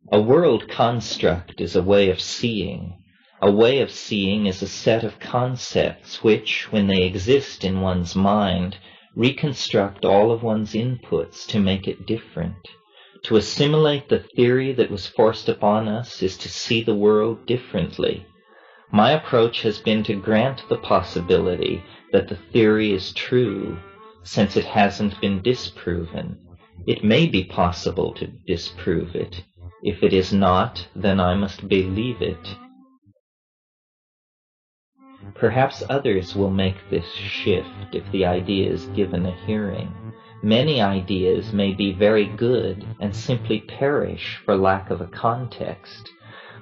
A world construct is a way of seeing. A way of seeing is a set of concepts which, when they exist in one's mind, reconstruct all of one's inputs to make it different. To assimilate the theory that was forced upon us is to see the world differently. My approach has been to grant the possibility that the theory is true, since it hasn't been disproven. It may be possible to disprove it. If it is not, then I must believe it. Perhaps others will make this shift if the idea is given a hearing. Many ideas may be very good and simply perish for lack of a context,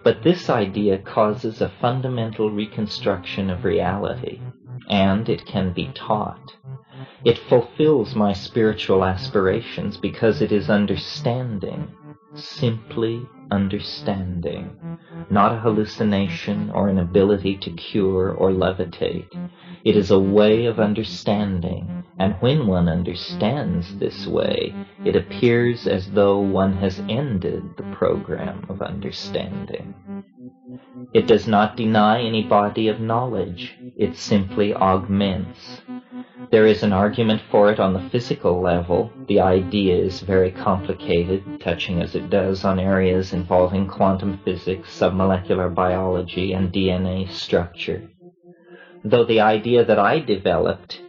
but this idea causes a fundamental reconstruction of reality, and it can be taught. It fulfills my spiritual aspirations because it is understanding, simply understanding, not a hallucination or an ability to cure or levitate. It is a way of understanding, and when one understands this way, it appears as though one has ended the program of understanding. It does not deny any body of knowledge, it simply augments. There is an argument for it on the physical level. The idea is very complicated, touching as it does on areas involving quantum physics, submolecular biology, and DNA structure. Though the idea that I developed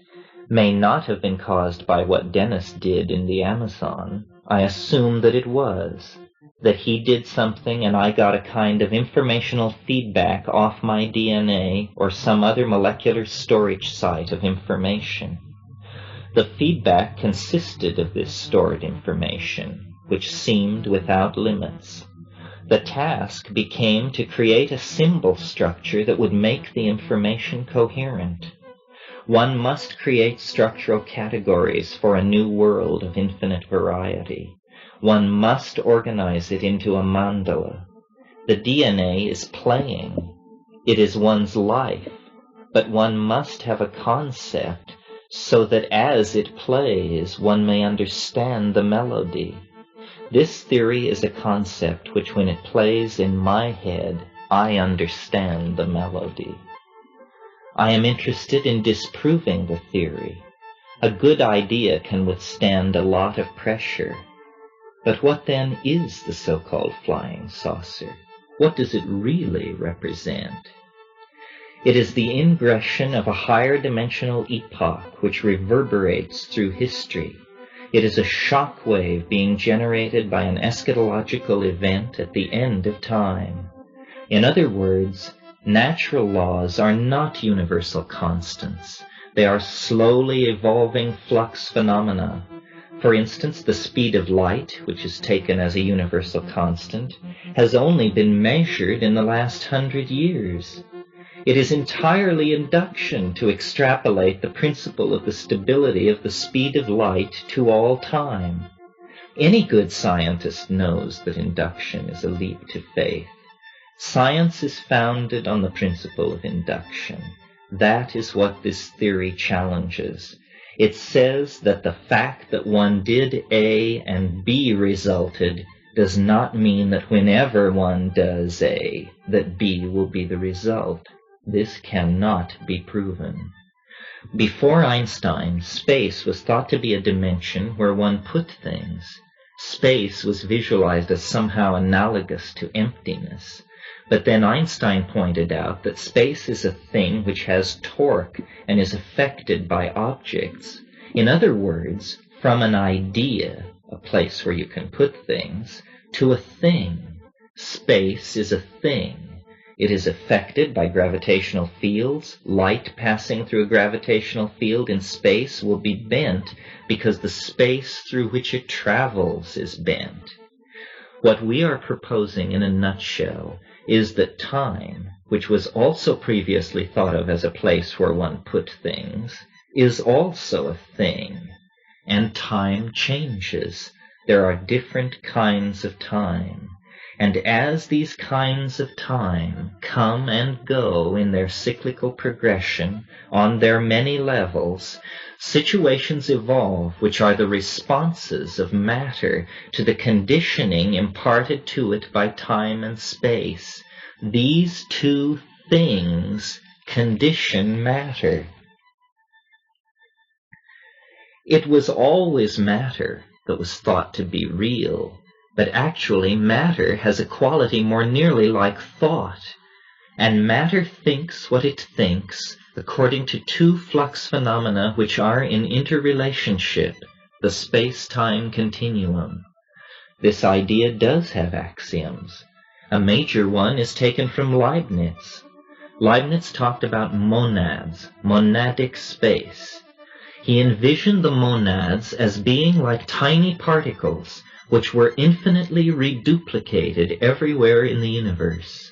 may not have been caused by what Dennis did in the Amazon, I assume that it was. That he did something and I got a kind of informational feedback off my DNA or some other molecular storage site of information. The feedback consisted of this stored information, which seemed without limits. The task became to create a symbol structure that would make the information coherent. One must create structural categories for a new world of infinite variety. One must organize it into a mandala. The DNA is playing. It is one's life, but one must have a concept so that as it plays, one may understand the melody. This theory is a concept which, when it plays in my head, I understand the melody. I am interested in disproving the theory. A good idea can withstand a lot of pressure. But what then is the so-called flying saucer? What does it really represent? It is the ingression of a higher dimensional epoch which reverberates through history. It is a shock wave being generated by an eschatological event at the end of time. In other words, natural laws are not universal constants. They are slowly evolving flux phenomena. For instance, the speed of light, which is taken as a universal constant, has only been measured in the last 100 years. It is entirely induction to extrapolate the principle of the stability of the speed of light to all time. Any good scientist knows that induction is a leap to faith. Science is founded on the principle of induction. That is what this theory challenges. It says that the fact that one did A and B resulted does not mean that whenever one does A, that B will be the result. This cannot be proven. Before Einstein, space was thought to be a dimension where one put things. Space was visualized as somehow analogous to emptiness. But then Einstein pointed out that space is a thing which has torque and is affected by objects. In other words, from an idea, a place where you can put things, to a thing. Space is a thing. It is affected by gravitational fields. Light passing through a gravitational field in space will be bent because the space through which it travels is bent. What we are proposing in a nutshell is that time, which was also previously thought of as a place where one put things, is also a thing. And time changes. There are different kinds of time. And as these kinds of time come and go in their cyclical progression on their many levels, situations evolve which are the responses of matter to the conditioning imparted to it by time and space. These two things condition matter. It was always matter that was thought to be real, but actually matter has a quality more nearly like thought, and matter thinks what it thinks according to two flux phenomena which are in interrelationship, the space-time continuum. This idea does have axioms. A major one is taken from Leibniz. Leibniz talked about monads, monadic space. He envisioned the monads as being like tiny particles which were infinitely reduplicated everywhere in the universe.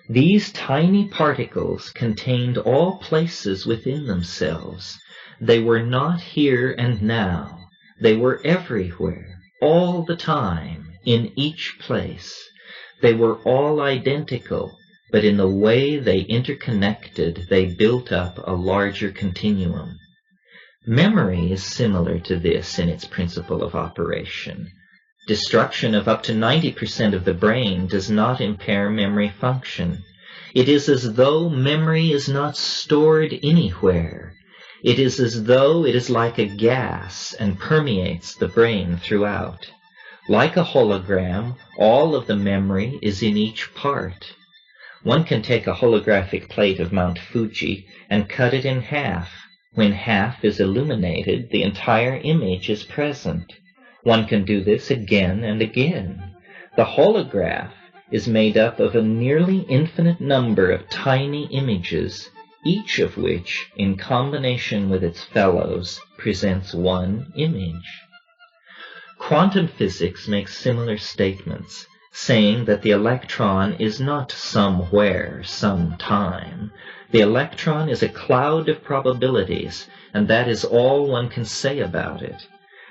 These tiny particles contained all places within themselves. They were not here and now. They were everywhere, all the time, in each place. They were all identical, but in the way they interconnected, they built up a larger continuum. Memory is similar to this in its principle of operation. Destruction of up to 90% of the brain does not impair memory function. It is as though memory is not stored anywhere. It is as though it is like a gas and permeates the brain throughout. Like a hologram, all of the memory is in each part. One can take a holographic plate of Mount Fuji and cut it in half. When half is illuminated, the entire image is present. One can do this again and again. The holograph is made up of a nearly infinite number of tiny images, each of which, in combination with its fellows, presents one image. Quantum physics makes similar statements, saying that the electron is not somewhere, sometime. The electron is a cloud of probabilities, and that is all one can say about it.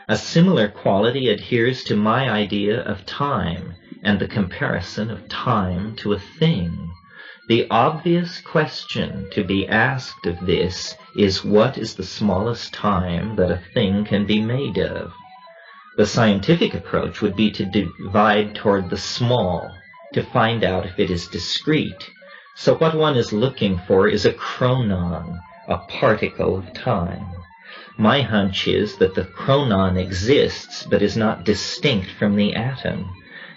A similar quality adheres to my idea of time and the comparison of time to a thing. The obvious question to be asked of this is, what is the smallest time that a thing can be made of? The scientific approach would be to divide toward the small, to find out if it is discrete. So what one is looking for is a chronon, a particle of time. My hunch is that the chronon exists but is not distinct from the atom.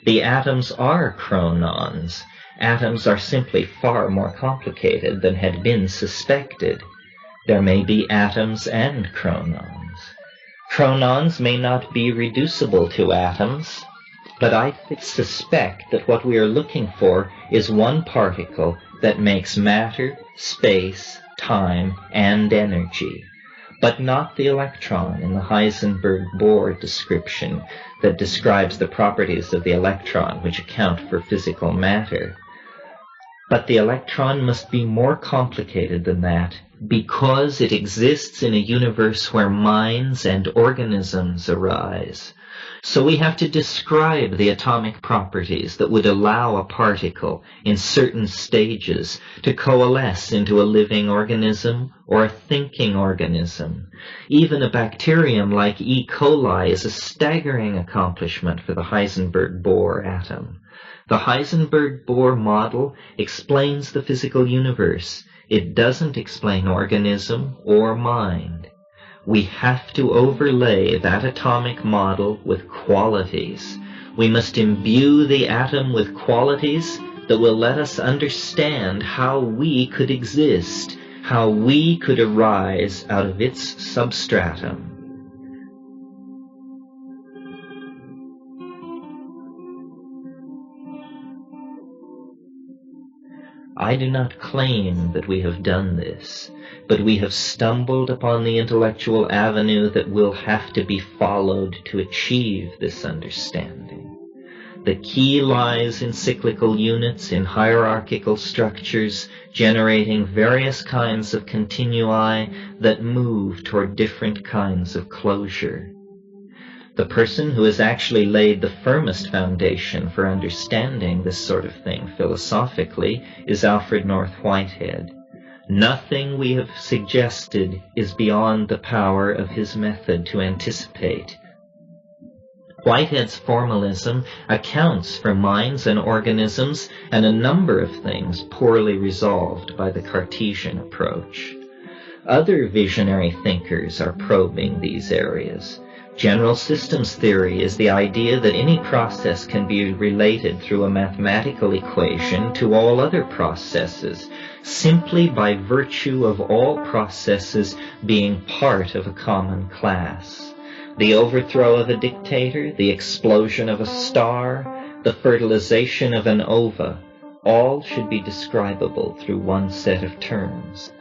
The atoms are chronons. Atoms are simply far more complicated than had been suspected. There may be atoms and chronons. Chronons may not be reducible to atoms, but I suspect that what we are looking for is one particle that makes matter, space, time, and energy, but not the electron in the Heisenberg-Bohr description that describes the properties of the electron which account for physical matter. But the electron must be more complicated than that, because it exists in a universe where minds and organisms arise. So we have to describe the atomic properties that would allow a particle in certain stages to coalesce into a living organism or a thinking organism. Even a bacterium like E. coli is a staggering accomplishment for the Heisenberg-Bohr atom. The Heisenberg-Bohr model explains the physical universe. It doesn't explain organism or mind. We have to overlay that atomic model with qualities. We must imbue the atom with qualities that will let us understand how we could exist, how we could arise out of its substratum. I do not claim that we have done this, but we have stumbled upon the intellectual avenue that will have to be followed to achieve this understanding. The key lies in cyclical units, in hierarchical structures, generating various kinds of continui that move toward different kinds of closure. The person who has actually laid the firmest foundation for understanding this sort of thing philosophically is Alfred North Whitehead. Nothing we have suggested is beyond the power of his method to anticipate. Whitehead's formalism accounts for minds and organisms and a number of things poorly resolved by the Cartesian approach. Other visionary thinkers are probing these areas. General systems theory is the idea that any process can be related through a mathematical equation to all other processes, simply by virtue of all processes being part of a common class. The overthrow of a dictator, the explosion of a star, the fertilization of an ova, all should be describable through one set of terms.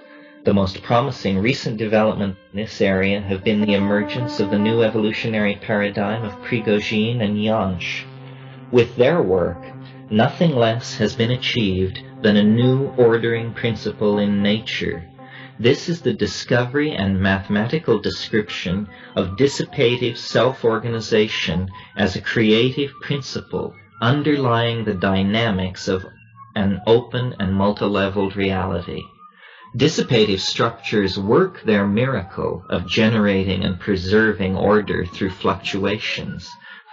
The most promising recent development in this area have been the emergence of the new evolutionary paradigm of Prigogine and Jansch. With their work, nothing less has been achieved than a new ordering principle in nature. This is the discovery and mathematical description of dissipative self-organization as a creative principle underlying the dynamics of an open and multi-leveled reality. Dissipative structures work their miracle of generating and preserving order through fluctuations,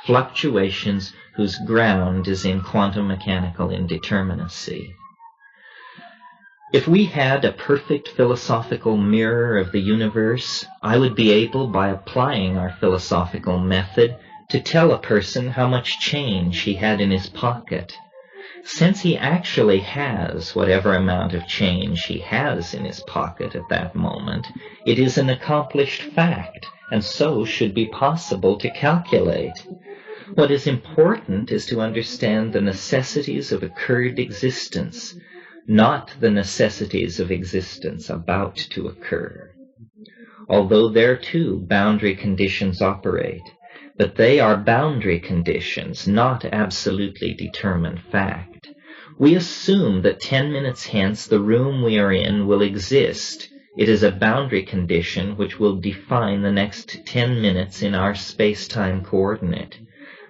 fluctuations whose ground is in quantum mechanical indeterminacy. If we had a perfect philosophical mirror of the universe, I would be able, by applying our philosophical method, to tell a person how much change he had in his pocket. Since he actually has whatever amount of change he has in his pocket at that moment, it is an accomplished fact, and so should be possible to calculate. What is important is to understand the necessities of occurred existence, not the necessities of existence about to occur. Although there too boundary conditions operate, but they are boundary conditions, not absolutely determined fact. We assume that 10 minutes hence the room we are in will exist. It is a boundary condition which will define the next 10 minutes in our space-time coordinate.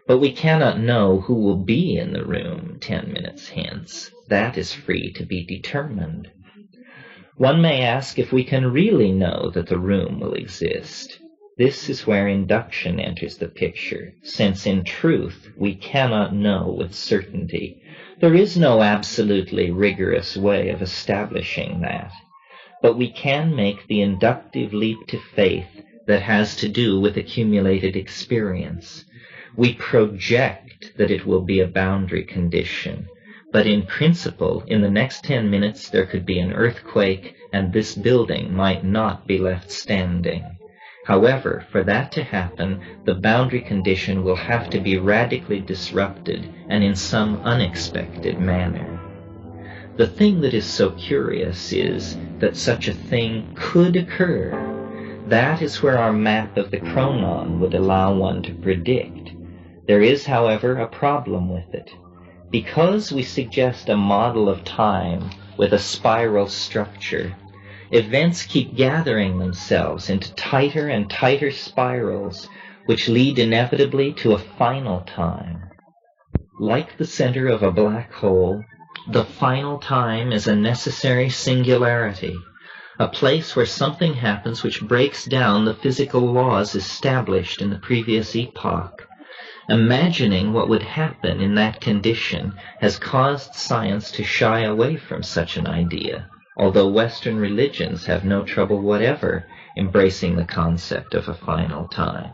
But we cannot know who will be in the room 10 minutes hence. That is free to be determined. One may ask if we can really know that the room will exist. This is where induction enters the picture, since in truth we cannot know with certainty. There is no absolutely rigorous way of establishing that. But we can make the inductive leap to faith that has to do with accumulated experience. We project that it will be a boundary condition, but in principle, in the next 10 minutes there could be an earthquake and this building might not be left standing. However, for that to happen, the boundary condition will have to be radically disrupted and in some unexpected manner. The thing that is so curious is that such a thing could occur. That is where our map of the chronon would allow one to predict. There is, however, a problem with it. Because we suggest a model of time with a spiral structure, events keep gathering themselves into tighter and tighter spirals, which lead inevitably to a final time. Like the center of a black hole, the final time is a necessary singularity, a place where something happens which breaks down the physical laws established in the previous epoch. Imagining what would happen in that condition has caused science to shy away from such an idea, although Western religions have no trouble whatever embracing the concept of a final time.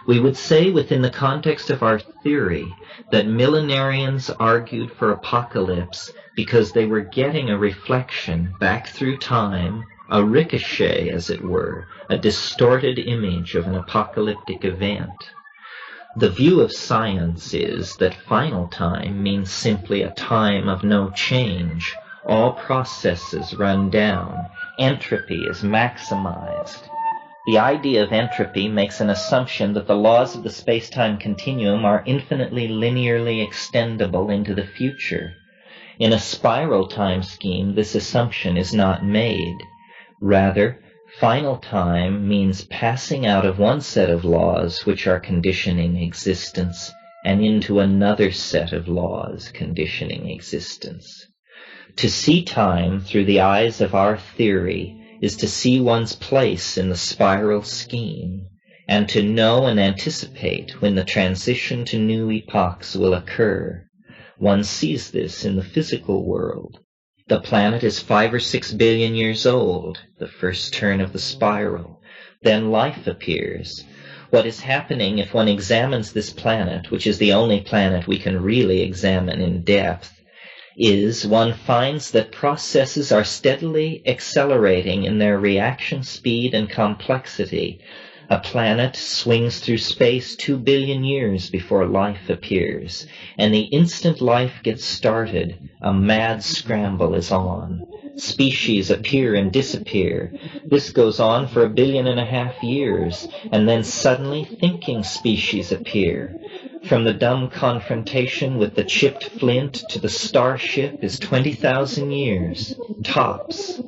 We would say within the context of our theory that millenarians argued for apocalypse because they were getting a reflection back through time, a ricochet as it were, a distorted image of an apocalyptic event. The view of science is that final time means simply a time of no change. All processes run down. Entropy is maximized. The idea of entropy makes an assumption that the laws of the space-time continuum are infinitely linearly extendable into the future. In a spiral time scheme, this assumption is not made. Rather, Final time means passing out of one set of laws which are conditioning existence and into another set of laws conditioning existence. To see time through the eyes of our theory is to see one's place in the spiral scheme, and to know and anticipate when the transition to new epochs will occur. One sees this in the physical world. The planet is 5 or 6 billion years old, the first turn of the spiral. Then life appears. What is happening if one examines this planet, which is the only planet we can really examine in depth, is one finds that processes are steadily accelerating in their reaction speed and complexity. A planet swings through space 2 billion years before life appears, and the instant life gets started, a mad scramble is on. Species appear and disappear. This goes on for 1.5 billion years, and then suddenly thinking species appear. From the dumb confrontation with the chipped flint to the starship is 20,000 years, tops.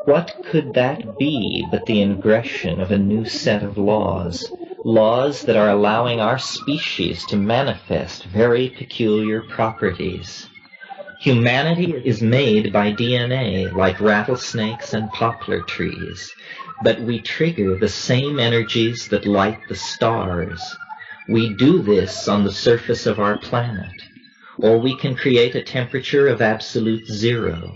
What could that be but the ingression of a new set of laws, laws that are allowing our species to manifest very peculiar properties? Humanity is made by DNA like rattlesnakes and poplar trees, but we trigger the same energies that light the stars. We do this on the surface of our planet, or we can create a temperature of absolute zero.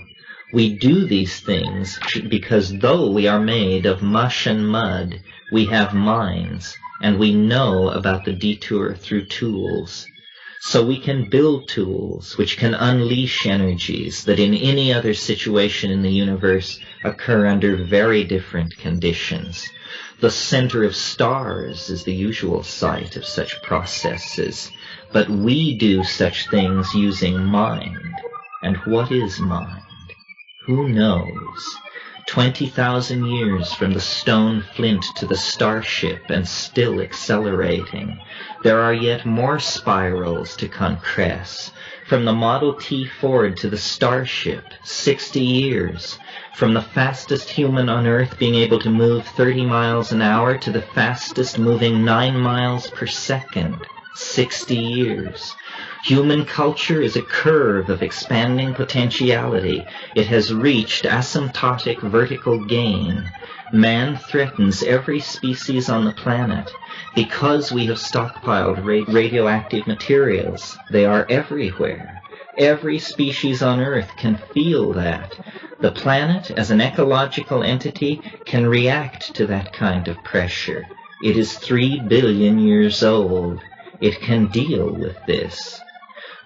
We do these things because though we are made of mush and mud, we have minds, and we know about the detour through tools. So we can build tools which can unleash energies that in any other situation in the universe occur under very different conditions. The center of stars is the usual site of such processes, but we do such things using mind. And what is mind? Who knows? 20,000 years from the stone flint to the starship and still accelerating. There are yet more spirals to concress. From the Model T Ford to the starship, 60 years. From the fastest human on Earth being able to move 30 miles an hour to the fastest moving 9 miles per second, 60 years. Human culture is a curve of expanding potentiality. It has reached asymptotic vertical gain. Man threatens every species on the planet because we have stockpiled radioactive materials. They are everywhere. Every species on Earth can feel that. The planet, as an ecological entity, can react to that kind of pressure. It is 3 billion years old. It can deal with this.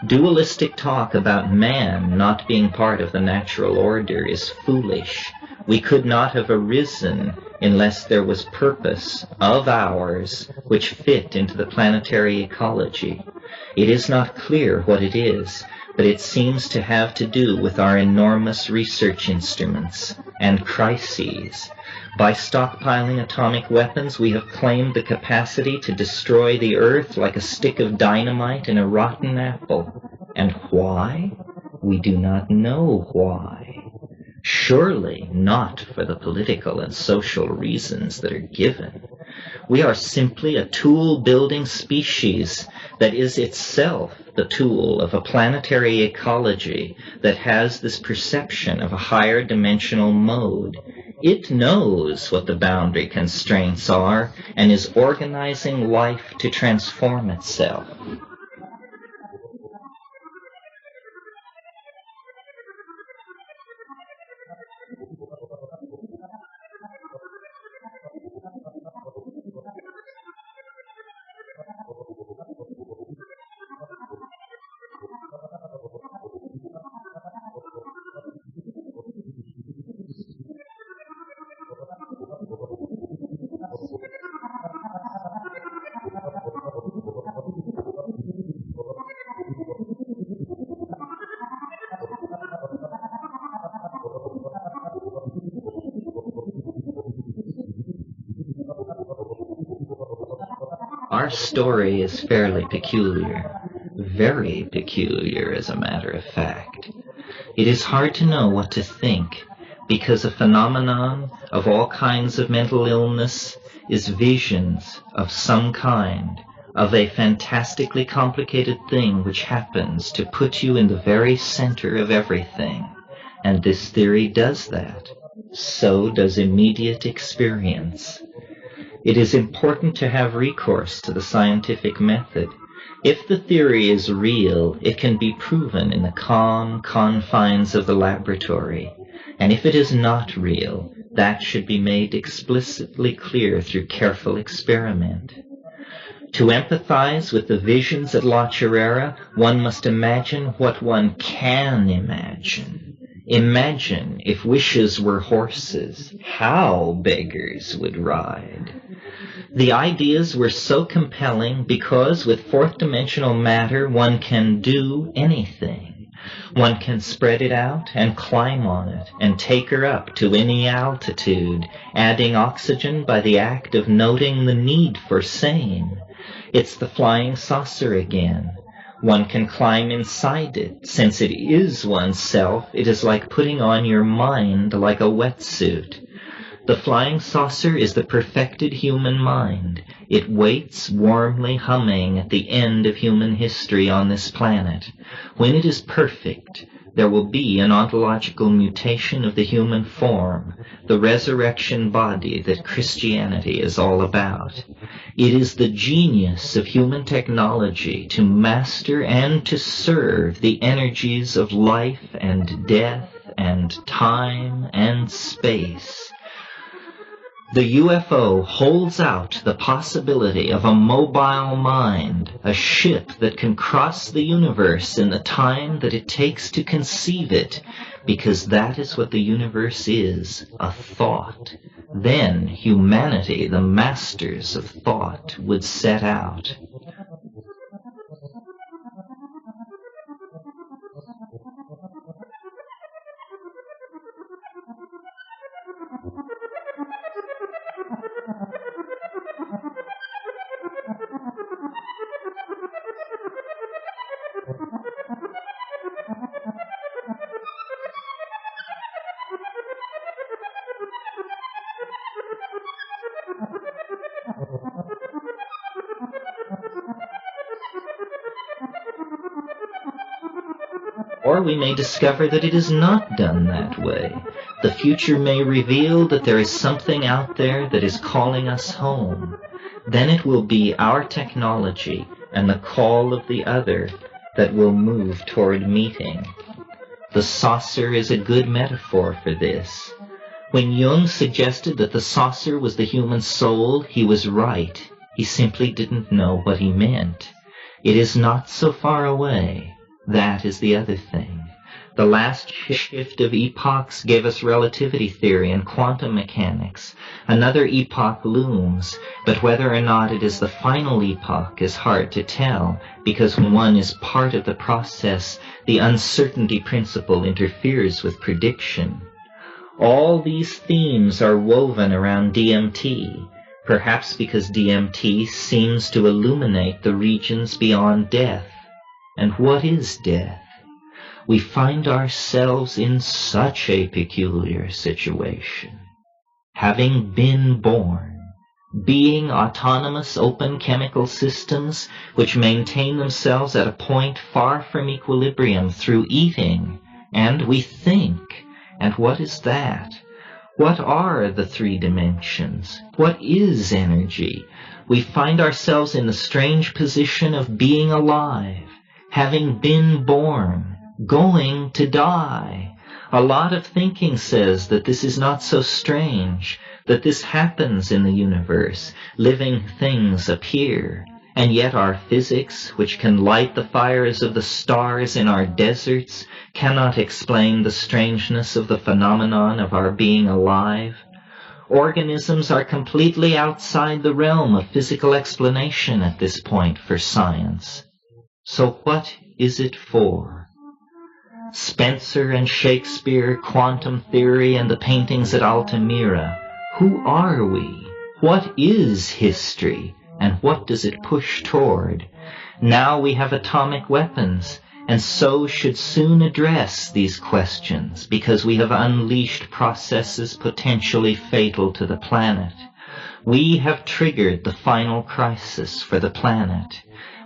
Dualistic talk about man not being part of the natural order is foolish. We could not have arisen unless there was purpose of ours which fit into the planetary ecology. It is not clear what it is, but it seems to have to do with our enormous research instruments and crises. By stockpiling atomic weapons, we have claimed the capacity to destroy the Earth like a stick of dynamite in a rotten apple. And why? We do not know why. Surely not for the political and social reasons that are given. We are simply a tool-building species that is itself the tool of a planetary ecology that has this perception of a higher dimensional mode. It knows what the boundary constraints are and is organizing life to transform itself. Our story is fairly peculiar, very peculiar as a matter of fact. It is hard to know what to think. because a phenomenon of all kinds of mental illness is visions of some kind, of a fantastically complicated thing which happens to put you in the very center of everything. And this theory does that. So does immediate experience. It is important to have recourse to the scientific method. If the theory is real, it can be proven in the calm confines of the laboratory. And if it is not real, that should be made explicitly clear through careful experiment. To empathize with the visions at La Chirera, one must imagine what one can imagine. Imagine if wishes were horses, how beggars would ride. The ideas were so compelling because with fourth-dimensional matter one can do anything. One can spread it out and climb on it and take her up to any altitude, adding oxygen by the act of noting the need for sane. It's the flying saucer again. One can climb inside it. Since it is oneself, it is like putting on your mind like a wetsuit. The flying saucer is the perfected human mind. It waits warmly humming at the end of human history on this planet. When it is perfect, there will be an ontological mutation of the human form, the resurrection body that Christianity is all about. It is the genius of human technology to master and to serve the energies of life and death and time and space. The UFO holds out the possibility of a mobile mind, a ship that can cross the universe in the time that it takes to conceive it, because that is what the universe is, a thought. Then humanity, the masters of thought, would set out. Or we may discover that it is not done that way. The future may reveal that there is something out there that is calling us home. Then it will be our technology and the call of the other that will move toward meeting. The saucer is a good metaphor for this. When Jung suggested that the saucer was the human soul, he was right. He simply didn't know what he meant. It is not so far away. That is the other thing. The last shift of epochs gave us relativity theory and quantum mechanics. Another epoch looms, but whether or not it is the final epoch is hard to tell, because when one is part of the process, the uncertainty principle interferes with prediction. All these themes are woven around DMT, perhaps because DMT seems to illuminate the regions beyond death. And what is death? We find ourselves in such a peculiar situation. Having been born, being autonomous open chemical systems which maintain themselves at a point far from equilibrium through eating, and we think. And what is that? What are the three dimensions? What is energy? We find ourselves in the strange position of being alive, having been born, going to die. A lot of thinking says that this is not so strange, that this happens in the universe. Living things appear. And yet our physics, which can light the fires of the stars in our deserts, cannot explain the strangeness of the phenomenon of our being alive. Organisms are completely outside the realm of physical explanation at this point for science. So what is it for? Spencer and Shakespeare, quantum theory, and the paintings at Altamira. Who are we? What is history? And what does it push toward? Now we have atomic weapons. and so should soon address these questions because we have unleashed processes potentially fatal to the planet. We have triggered the final crisis for the planet.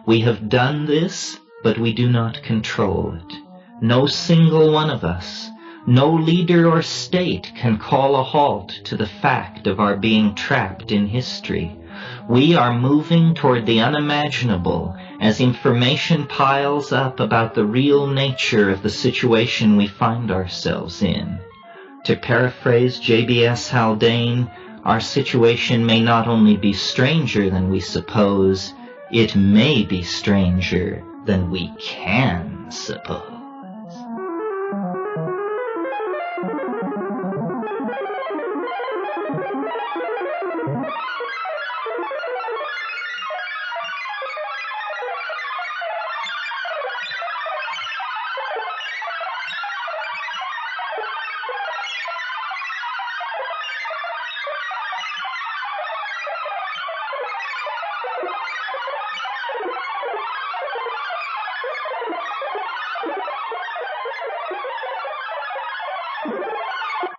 We have done this, but we do not control it. No single one of us, no leader or state can call a halt to the fact of our being trapped in history. We are moving toward the unimaginable as information piles up about the real nature of the situation we find ourselves in. To paraphrase J.B.S. Haldane, our situation may not only be stranger than we suppose, it may be stranger than we can suppose.